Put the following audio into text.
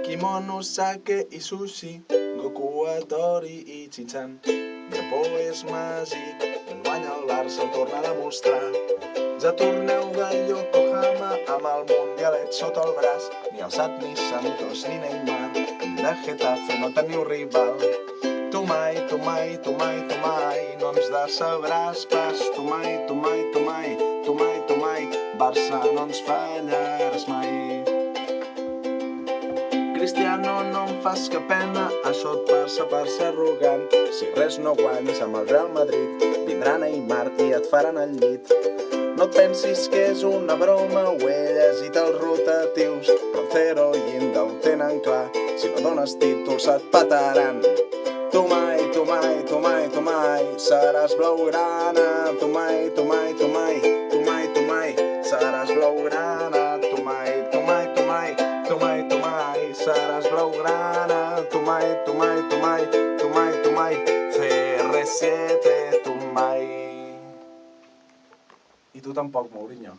Kimono, sake i sushi, Goku, Tori i Chinchan. Japó és màgic, i guanya el Barça, ho torna a demostrar. Ja torneu de Yokohama amb el mundialet sota el braç. Ni Alçat, ni Santos, ni Neymar, de Getafe no teniu rival. Tu mai, tu mai, tu mai, tu mai, no ens decebràs pas. Tu mai, tu mai, tu mai, tu mai, tu mai, Barça no ens fallaràs mai. Cristiano, no em fas cap pena, això et passa per ser arrogant. Si res no guanyes amb el Real Madrid, vindrà Neymar i et faran el llit. No et pensis que és una broma, ho he llegit als rotatius. Roncero i Inda ho tenen clar, si no dones títols et petaran. Tu mai, tu mai, tu mai, tu mai, seràs blaugrana. Tu mai, tu mai, tu mai, tu mai, tu mai, seràs blaugrana. Tu mai, tu mai, tu mai, tu mai, tu mai, seràs blaugrana. Tu mai, tu mai, tu mai, tu mai, tu mai, CR7, tu mai. I tu tampoc, Mourinho.